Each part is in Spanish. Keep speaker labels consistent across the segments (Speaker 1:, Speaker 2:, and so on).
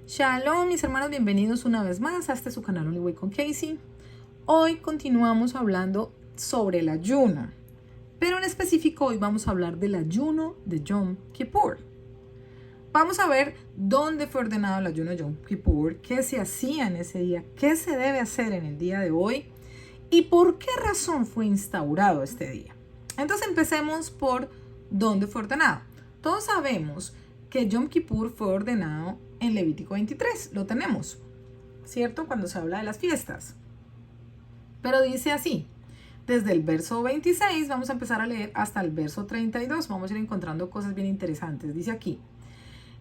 Speaker 1: Shalom, mis hermanos, bienvenidos una vez más a este su canal Only Way con Casey. Hoy continuamos hablando sobre el ayuno, pero en específico hoy vamos a hablar del ayuno de Yom Kippur. Vamos a ver dónde fue ordenado el ayuno de Yom Kippur, qué se hacía en ese día, qué se debe hacer en el día de hoy y por qué razón fue instaurado este día. Entonces empecemos por dónde fue ordenado. Todos sabemos que Yom Kippur fue ordenado en Levítico 23, lo tenemos, ¿cierto? Cuando se habla de las fiestas. Pero dice así, desde el verso 26 vamos a empezar a leer hasta el verso 32, vamos a ir encontrando cosas bien interesantes. Dice aquí,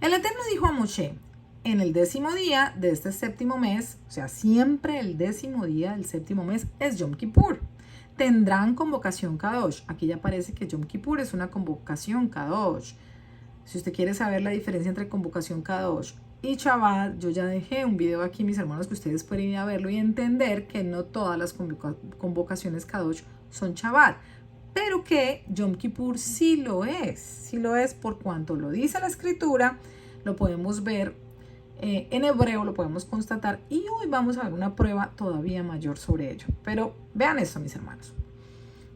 Speaker 1: el Eterno dijo a Moshe, en el 10º día de este séptimo mes, o sea, siempre el 10º día del séptimo mes es Yom Kippur. Tendrán convocación Kadosh. Aquí ya parece que Yom Kippur es una convocación Kadosh. Si usted quiere saber la diferencia entre convocación Kadosh y Shabbat, yo ya dejé un video aquí, mis hermanos, que ustedes pueden ir a verlo y entender que no todas las convocaciones Kadosh son Shabbat, pero que Yom Kippur sí lo es por cuanto lo dice la escritura, lo podemos ver en hebreo, lo podemos constatar y hoy vamos a ver una prueba todavía mayor sobre ello. Pero vean esto, mis hermanos.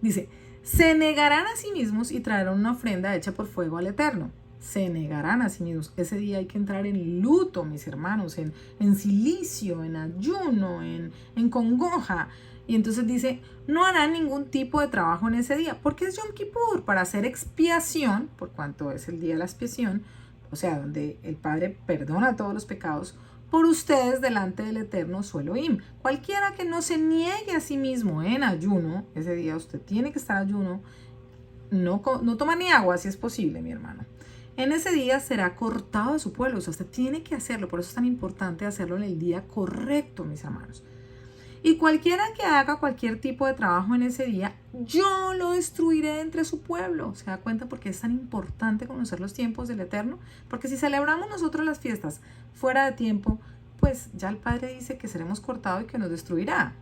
Speaker 1: Dice, se negarán a sí mismos y traerán una ofrenda hecha por fuego al Eterno. Se negarán a sí mismos. Ese día hay que entrar en luto, mis hermanos, en silicio, en ayuno, en congoja. Y entonces dice, no harán ningún tipo de trabajo en ese día, porque es Yom Kippur, para hacer expiación, por cuanto es el día de la expiación, o sea, donde el Padre perdona todos los pecados, por ustedes delante del Eterno su Elohim. Cualquiera que no se niegue a sí mismo en ayuno, ese día usted tiene que estar ayuno, no toma ni agua si es posible, mi hermano. En ese día será cortado de su pueblo, o sea, usted tiene que hacerlo, por eso es tan importante hacerlo en el día correcto, mis hermanos. Y cualquiera que haga cualquier tipo de trabajo en ese día, yo lo destruiré entre su pueblo. ¿Se da cuenta por qué es tan importante conocer los tiempos del Eterno? Porque si celebramos nosotros las fiestas fuera de tiempo, pues ya el Padre dice que seremos cortados y que nos destruirá.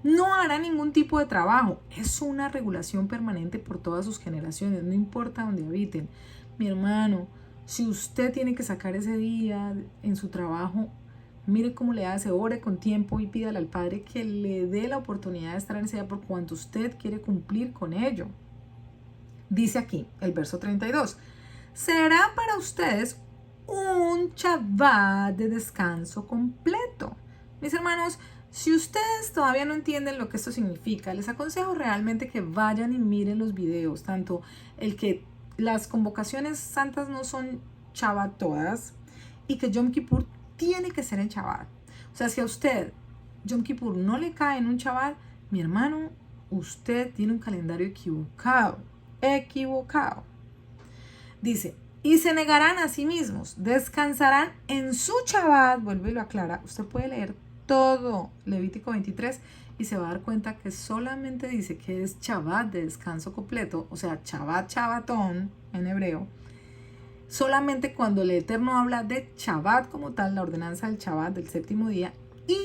Speaker 1: No hará ningún tipo de trabajo. Es una regulación permanente por todas sus generaciones, no importa dónde habiten. Mi hermano, si usted tiene que sacar ese día en su trabajo, mire cómo le hace, ore con tiempo y pídale al Padre que le dé la oportunidad de estar en ese día por cuanto usted quiere cumplir con ello. Dice aquí, el verso 32, será para ustedes un Shabbat de descanso completo. Mis hermanos, si ustedes todavía no entienden lo que esto significa, les aconsejo realmente que vayan y miren los videos, tanto el que las convocaciones santas no son Shabbat todas y que Yom Kippur tiene que ser en Shabbat. O sea, si a usted Yom Kippur no le cae en un Shabbat, mi hermano, usted tiene un calendario equivocado. Dice, y se negarán a sí mismos, descansarán en su Shabbat, vuelve y lo aclara, usted puede leer todo Levítico 23 y se va a dar cuenta que solamente dice que es Shabbat de descanso completo, o sea, Shabbatón en hebreo, solamente cuando el Eterno habla de Shabbat como tal, la ordenanza del Shabbat del séptimo día y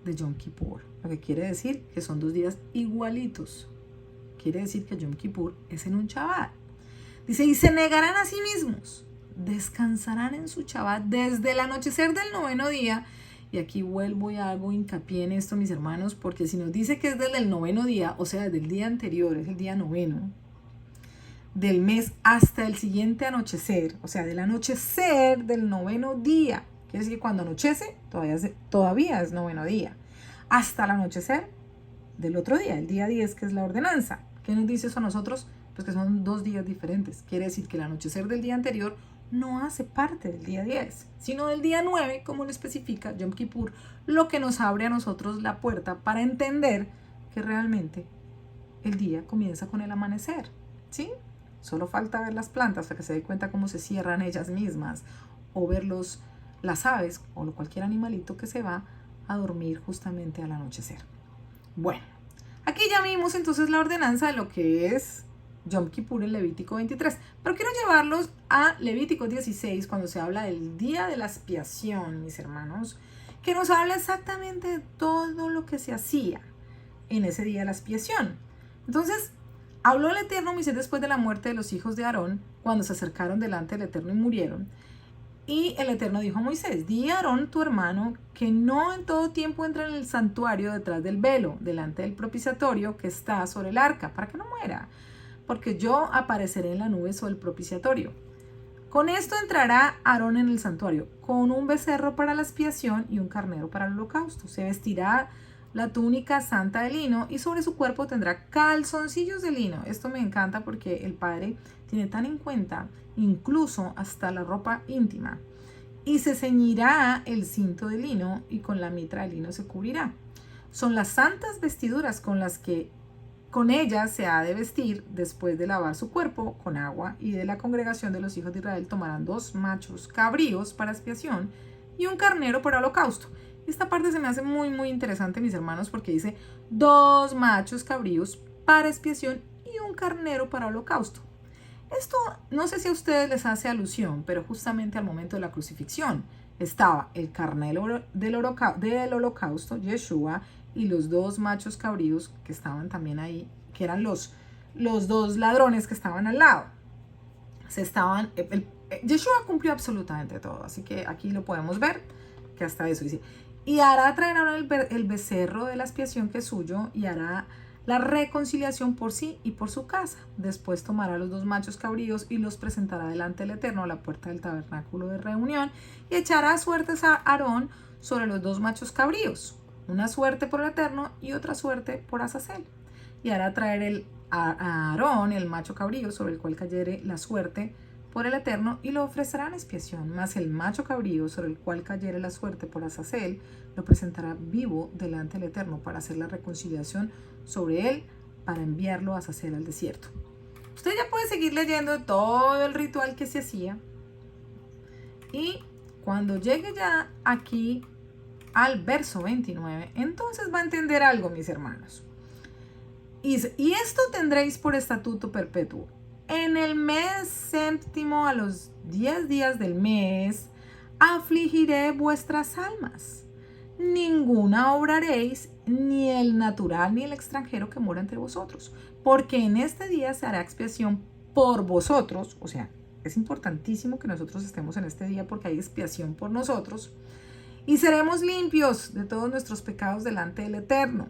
Speaker 1: de Yom Kippur, lo que quiere decir que son dos días igualitos. Quiere decir que Yom Kippur es en un Shabbat. Dice, y se negarán a sí mismos, descansarán en su Shabbat desde el anochecer del 9º día. Y aquí vuelvo y hago hincapié en esto, mis hermanos, porque si nos dice que es desde el 9º día, o sea, desde el día anterior, es el día 9º del mes hasta el siguiente anochecer, o sea, del anochecer del 9º día, quiere decir que cuando anochece, todavía es 9º día, hasta el anochecer del otro día, el día 10, que es la ordenanza. ¿Qué nos dice eso a nosotros? Pues que son 2 días diferentes. Quiere decir que el anochecer del día anterior no hace parte del día 10, sino del día 9, como lo especifica Yom Kippur, lo que nos abre a nosotros la puerta para entender que realmente el día comienza con el amanecer, ¿sí? Solo falta ver las plantas para que se dé cuenta cómo se cierran ellas mismas, o ver las aves o cualquier animalito que se va a dormir justamente al anochecer. Bueno, aquí ya vimos entonces la ordenanza de lo que es Yom Kippur en Levítico 23, pero quiero llevarlos a Levítico 16 cuando se habla del día de la expiación, mis hermanos, que nos habla exactamente de todo lo que se hacía en ese día de la expiación. Entonces, habló el Eterno a Moisés después de la muerte de los hijos de Aarón, cuando se acercaron delante del Eterno y murieron. Y el Eterno dijo a Moisés, di a Aarón tu hermano que no en todo tiempo entre en el santuario detrás del velo, delante del propiciatorio que está sobre el arca, para que no muera, porque yo apareceré en la nube sobre el propiciatorio. Con esto entrará Aarón en el santuario, con un becerro para la expiación y un carnero para el holocausto. Se vestirá la túnica santa de lino y sobre su cuerpo tendrá calzoncillos de lino. Esto me encanta porque el Padre tiene tan en cuenta incluso hasta la ropa íntima. Y se ceñirá el cinto de lino y con la mitra de lino se cubrirá. Son las santas vestiduras con ellas se ha de vestir después de lavar su cuerpo con agua, y de la congregación de los hijos de Israel tomarán 2 machos cabríos para expiación y un carnero para holocausto. Esta parte se me hace muy muy interesante, mis hermanos, porque dice 2 machos cabríos para expiación y un carnero para holocausto. Esto no sé si a ustedes les hace alusión, pero justamente al momento de la crucifixión estaba el carnero del holocausto, Yeshua, y los 2 machos cabríos que estaban también ahí, que eran los 2 ladrones que estaban al lado. Yeshua cumplió absolutamente todo, así que aquí lo podemos ver, que hasta eso dice. Y hará traer ahora el becerro de la expiación que es suyo, y hará la reconciliación por sí y por su casa. Después tomará los 2 machos cabríos y los presentará delante del Eterno a la puerta del tabernáculo de reunión, y echará suertes a Aarón sobre los 2 machos cabríos, una suerte por el Eterno y otra suerte por Azazel. Y hará traer a Aarón el macho cabrío sobre el cual cayere la suerte por el Eterno, y lo ofrecerá en expiación. Mas el macho cabrío sobre el cual cayere la suerte por Azazel lo presentará vivo delante del Eterno para hacer la reconciliación sobre él, para enviarlo a Azazel al desierto. Usted ya puede seguir leyendo todo el ritual que se hacía, y cuando llegue ya aquí al verso 29, entonces va a entender algo, mis hermanos. Y esto tendréis por estatuto perpetuo. En el mes séptimo, a los 10 días del mes, afligiré vuestras almas. Ninguna obraréis, ni el natural ni el extranjero que mora entre vosotros, porque en este día se hará expiación por vosotros. O sea, es importantísimo que nosotros estemos en este día porque hay expiación por nosotros, y seremos limpios de todos nuestros pecados delante del Eterno.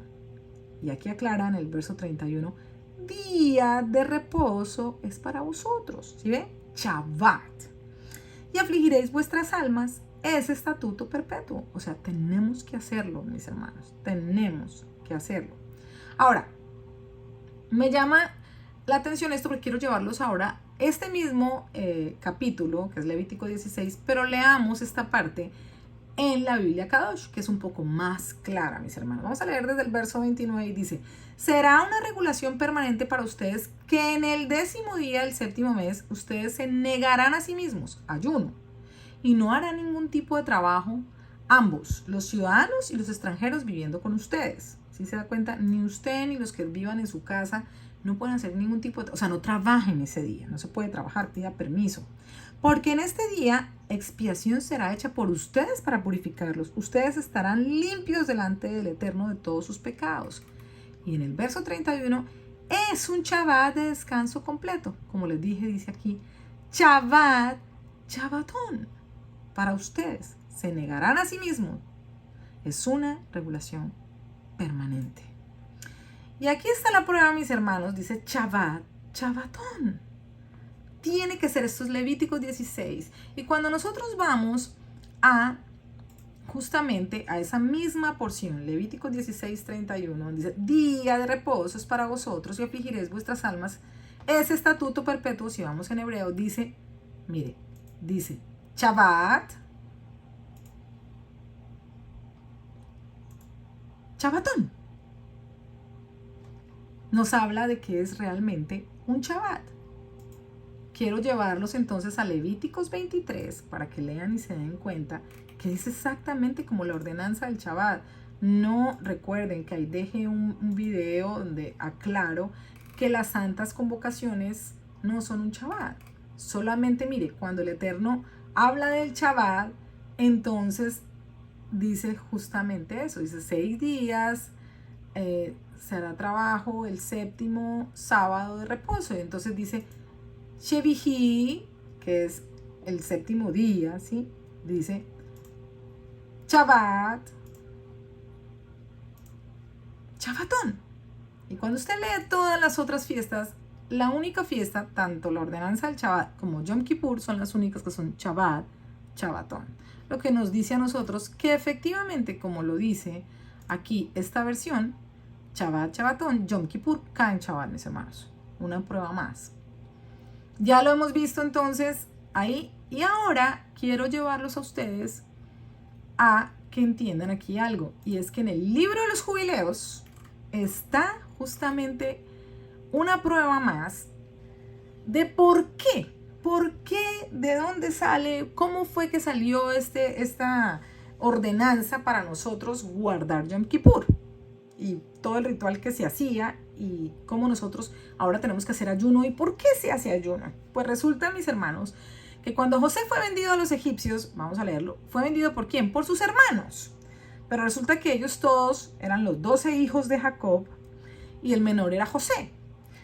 Speaker 1: Y aquí aclara en el verso 31, día de reposo es para vosotros. ¿Sí ve? Shabbat. Y afligiréis vuestras almas, es estatuto perpetuo. O sea, tenemos que hacerlo, mis hermanos. Tenemos que hacerlo. Ahora, me llama la atención esto porque quiero llevarlos ahora este mismo capítulo, que es Levítico 16, pero leamos esta parte en la Biblia Kadosh, que es un poco más clara, mis hermanos. Vamos a leer desde el verso 29 y dice: será una regulación permanente para ustedes que en el 10º día del 7º mes ustedes se negarán a sí mismos, ayuno, y no harán ningún tipo de trabajo, ambos, los ciudadanos y los extranjeros viviendo con ustedes. ¿Sí se da cuenta? Ni usted ni los que vivan en su casa no pueden hacer ningún tipo de, o sea, no trabajen ese día, no se puede trabajar, pida permiso. Porque en este día expiación será hecha por ustedes para purificarlos. Ustedes estarán limpios delante del Eterno de todos sus pecados. Y en el verso 31 es un Shabbat de descanso completo. Como les dije, dice aquí, Shabbat, Shabbatón. Para ustedes se negarán a sí mismos. Es una regulación permanente. Y aquí está la prueba, mis hermanos. Dice Shabbat, Shabbatón. Tiene que ser, esto es Levítico 16. Y cuando nosotros vamos a justamente a esa misma porción, Levítico 16, 31, dice, día de reposo es para vosotros y afligiréis vuestras almas. Ese estatuto perpetuo, si vamos en hebreo, dice, mire, dice Shabbat, Shabbatón. Nos habla de que es realmente un Shabbat. Quiero llevarlos entonces a Levíticos 23 para que lean y se den cuenta que es exactamente como la ordenanza del Shabbat. No recuerden que ahí dejé un video donde aclaro que las santas convocaciones no son un Shabbat. Solamente mire, cuando el Eterno habla del Shabbat, entonces dice justamente eso. Dice 6 días, se hará trabajo, el 7º sábado de reposo. Y entonces dice Shevihi, que es el séptimo día, ¿sí? Dice Shabbat, Shabbatón. Y cuando usted lee todas las otras fiestas, la única fiesta, tanto la ordenanza del Shabbat como Yom Kippur, son las únicas que son Shabbat, Shabbatón. Lo que nos dice a nosotros que efectivamente, como lo dice aquí esta versión, Shabbat, Shabbatón, Yom Kippur, caen Shabbat, mis hermanos. Una prueba más. Ya lo hemos visto entonces ahí. Y ahora quiero llevarlos a ustedes a que entiendan aquí algo. Y es que en el libro de los jubileos está justamente una prueba más de por qué, de dónde sale, cómo fue que salió esta ordenanza para nosotros guardar Yom Kippur y todo el ritual que se hacía y cómo nosotros ahora tenemos que hacer ayuno y por qué se hace ayuno. Pues resulta, mis hermanos, que cuando José fue vendido a los egipcios, vamos a leerlo, fue vendido ¿por quién? Por sus hermanos. Pero resulta que ellos todos eran los 12 hijos de Jacob y el menor era José.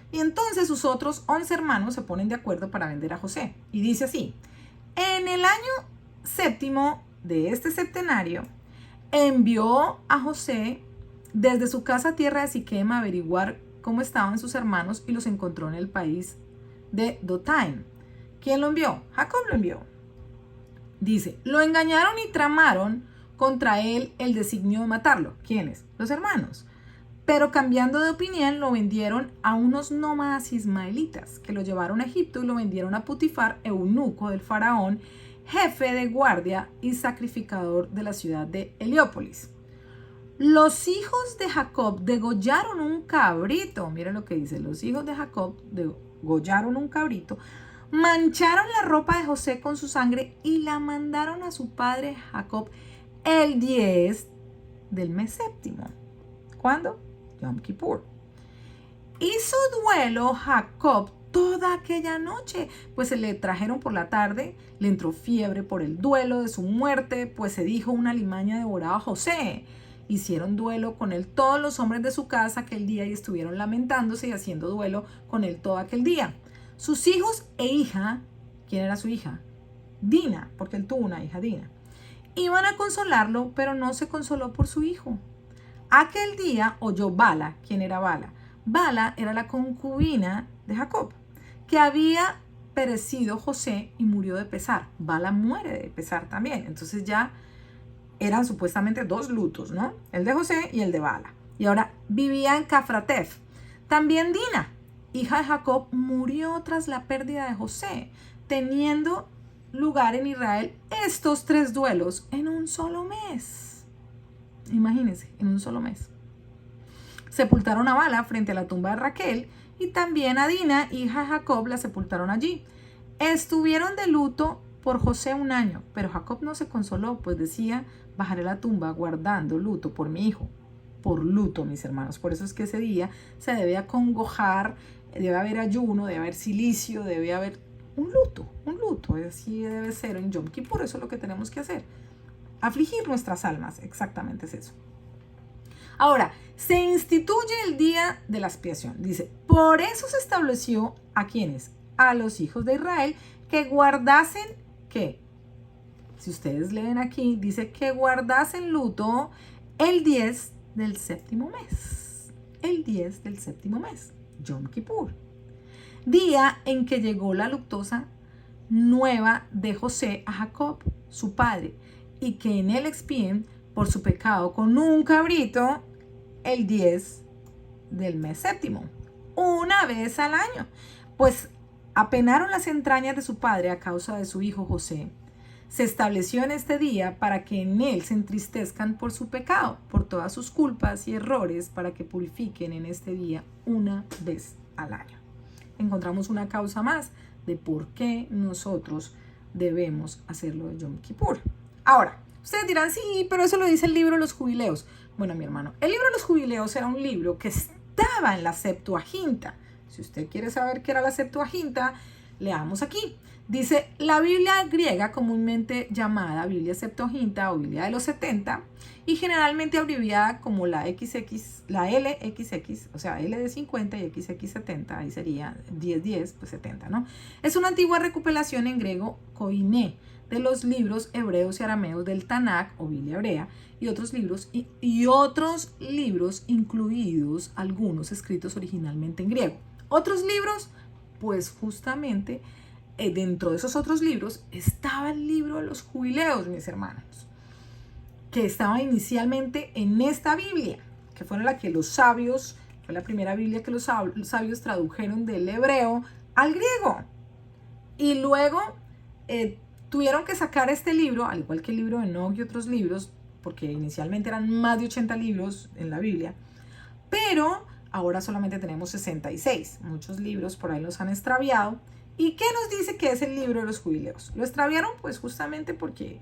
Speaker 1: Y entonces sus otros 11 hermanos se ponen de acuerdo para vender a José. Y dice así: en el año séptimo de este septenario, envió a José desde su casa a tierra de Siquem a averiguar cómo estaban sus hermanos y los encontró en el país de Dotaim. ¿Quién lo envió? Jacob lo envió. Dice, lo engañaron y tramaron contra él el designio de matarlo. ¿Quiénes? Los hermanos. Pero cambiando de opinión lo vendieron a unos nómadas ismaelitas que lo llevaron a Egipto y lo vendieron a Putifar, eunuco del faraón, jefe de guardia y sacrificador de la ciudad de Heliópolis. Los hijos de Jacob degollaron un cabrito. Miren lo que dice, los hijos de Jacob degollaron un cabrito, mancharon la ropa de José con su sangre y la mandaron a su padre Jacob el 10 del mes séptimo. ¿Cuándo? Yom Kippur. Hizo duelo Jacob toda aquella noche, pues se le trajeron por la tarde, le entró fiebre por el duelo de su muerte, pues se dijo una alimaña devoraba a José. Hicieron duelo con él todos los hombres de su casa aquel día y estuvieron lamentándose y haciendo duelo con él todo aquel día. Sus hijos e hija, ¿quién era su hija? Dina, porque él tuvo una hija, Dina. Iban a consolarlo, pero no se consoló por su hijo. Aquel día oyó Bala. ¿Quién era Bala? Bala era la concubina de Jacob, que había perecido José y murió de pesar. Bala muere de pesar también. Entonces ya eran supuestamente dos lutos, ¿no? El de José y el de Bala. Y ahora vivía en Cafratef. También Dina, hija de Jacob, murió tras la pérdida de José, teniendo lugar en Israel estos 3 duelos en un solo mes. Imagínense, en un solo mes. Sepultaron a Bala frente a la tumba de Raquel y también a Dina, hija de Jacob, la sepultaron allí. Estuvieron de luto por José 1 año, pero Jacob no se consoló, pues decía, bajaré la tumba guardando luto por mi hijo. Por luto, mis hermanos. Por eso es que ese día se debe acongojar, debe haber ayuno, debe haber silicio, debe haber un luto. Así debe ser en Yom Kippur, eso es lo que tenemos que hacer. Afligir nuestras almas, exactamente es eso. Ahora, se instituye el día de la expiación. Dice, por eso se estableció a quienes, a los hijos de Israel, que guardasen, ¿qué? Si ustedes leen aquí, dice que guardasen luto el 10 del séptimo mes. El 10 del séptimo mes, Yom Kippur. Día en que llegó la luctuosa nueva de José a Jacob, su padre, y que en él expíen por su pecado con un cabrito el 10 del mes séptimo, una vez al año, pues apenaron las entrañas de su padre a causa de su hijo José. Se estableció en este día para que en él se entristezcan por su pecado, por todas sus culpas y errores, para que purifiquen en este día una vez al año. Encontramos una causa más de por qué nosotros debemos hacerlo de Yom Kippur. Ahora, ustedes dirán, sí, pero eso lo dice el libro de los jubileos. Bueno, mi hermano, el libro de los jubileos era un libro que estaba en la Septuaginta. Si usted quiere saber qué era la Septuaginta, Leamos aquí. Dice, la Biblia griega, comúnmente llamada Biblia Septuaginta o Biblia de los 70, y generalmente abreviada como la XX, la LXX, o sea, L de 50 y XX 70, ahí sería 10, pues 70, ¿no? Es una antigua recopilación en griego koiné de los libros hebreos y arameos del Tanakh o Biblia hebrea y otros libros, otros libros, incluidos algunos escritos originalmente en griego. Otros libros, pues justamente dentro de esos otros libros estaba el libro de los jubileos, mis hermanos, que estaba inicialmente en esta Biblia, que fue la que los sabios, fue la primera Biblia que los sabios tradujeron del hebreo al griego. Y luego tuvieron que sacar este libro, al igual que el libro de Enoch y otros libros, porque inicialmente eran más de 80 libros en la Biblia, pero ahora solamente tenemos 66. Muchos libros por ahí los han extraviado. ¿Y qué nos dice que es el libro de los jubileos? Lo extraviaron pues justamente porque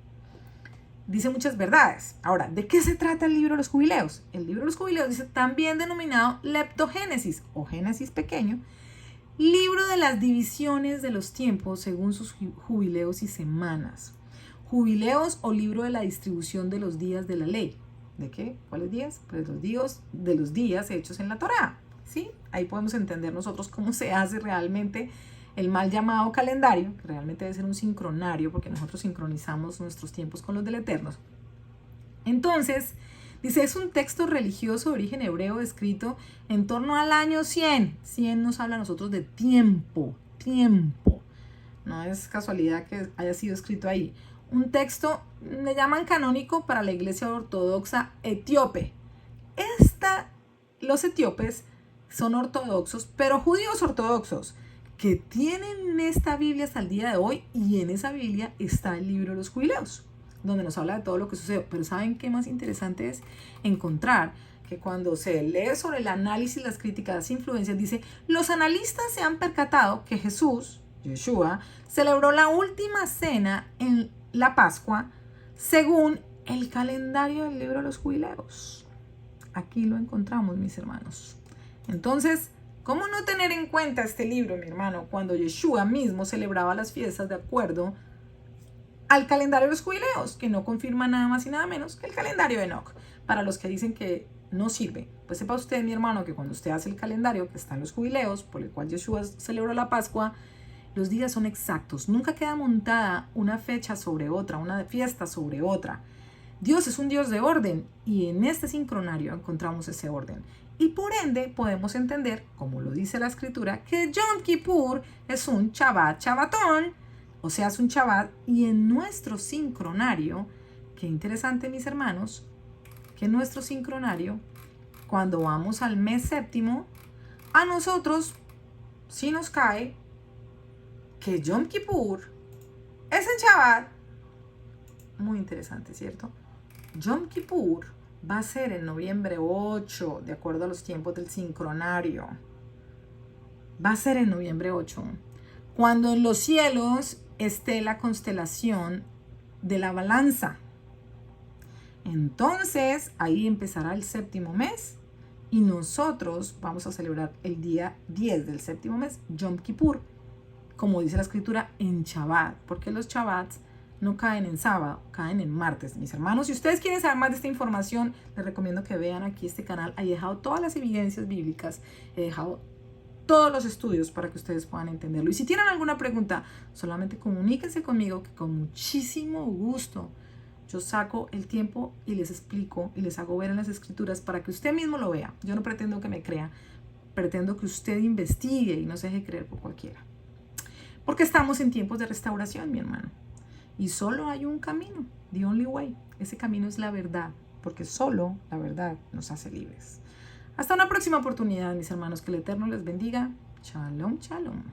Speaker 1: dice muchas verdades. Ahora, ¿de qué se trata el libro de los jubileos? El libro de los jubileos dice, también denominado Leptogénesis o Génesis pequeño, libro de las divisiones de los tiempos según sus jubileos y semanas. Jubileos o libro de la distribución de los días de la ley. ¿De qué? ¿Cuáles días? Pues los días hechos en la Torá, ¿sí? Ahí podemos entender nosotros cómo se hace realmente el mal llamado calendario, que realmente debe ser un sincronario, porque nosotros sincronizamos nuestros tiempos con los del Eterno. Entonces, dice, es un texto religioso de origen hebreo escrito en torno al año 100. 100 nos habla a nosotros de tiempo. No es casualidad que haya sido escrito ahí. Un texto, le llaman canónico para la iglesia ortodoxa etíope. Los etíopes son ortodoxos, pero judíos ortodoxos, que tienen esta Biblia hasta el día de hoy, y en esa Biblia está el libro de los jubileos, donde nos habla de todo lo que sucedió. Pero ¿saben qué más interesante es? Encontrar que cuando se lee sobre el análisis, las críticas, las influencias, dice, los analistas se han percatado que Yeshua, celebró la última cena en la Pascua según el calendario del libro de los jubileos. Aquí lo encontramos, mis hermanos. Entonces, ¿cómo no tener en cuenta este libro, mi hermano, cuando Yeshua mismo celebraba las fiestas de acuerdo al calendario de los jubileos, que no confirma nada más y nada menos que el calendario de Enoch? Para los que dicen que no sirve, pues sepa usted, mi hermano, que cuando usted hace el calendario que está en los jubileos, por el cual Yeshua celebró la Pascua, los días son exactos. Nunca queda montada una fecha sobre otra, una fiesta sobre otra. Dios es un Dios de orden, y en este sincronario encontramos ese orden. Y por ende podemos entender, como lo dice la escritura, que Yom Kippur es un Shabbatón, o sea, es un Shabbat. Y en nuestro sincronario, qué interesante, mis hermanos, que en nuestro sincronario, cuando vamos al mes séptimo, a nosotros sí nos cae que Yom Kippur es en Shabbat. Muy interesante, ¿cierto? Yom Kippur va a ser en noviembre 8, de acuerdo a los tiempos del sincronario. Va a ser en noviembre 8, cuando en los cielos esté la constelación de la balanza. Entonces, ahí empezará el séptimo mes, y nosotros vamos a celebrar el día 10 del séptimo mes, Yom Kippur, como dice la escritura, en Shabbat, porque los Shabbats no caen en sábado, caen en martes. Mis hermanos, si ustedes quieren saber más de esta información, les recomiendo que vean aquí este canal. He dejado todas las evidencias bíblicas, he dejado todos los estudios para que ustedes puedan entenderlo. Y si tienen alguna pregunta, solamente comuníquense conmigo, que con muchísimo gusto yo saco el tiempo y les explico y les hago ver en las escrituras para que usted mismo lo vea. Yo no pretendo que me crea, pretendo que usted investigue y no se deje creer por cualquiera. Porque estamos en tiempos de restauración, mi hermano. Y solo hay un camino, the only way. Ese camino es la verdad, porque solo la verdad nos hace libres. Hasta una próxima oportunidad, mis hermanos. Que el Eterno les bendiga. Shalom, shalom.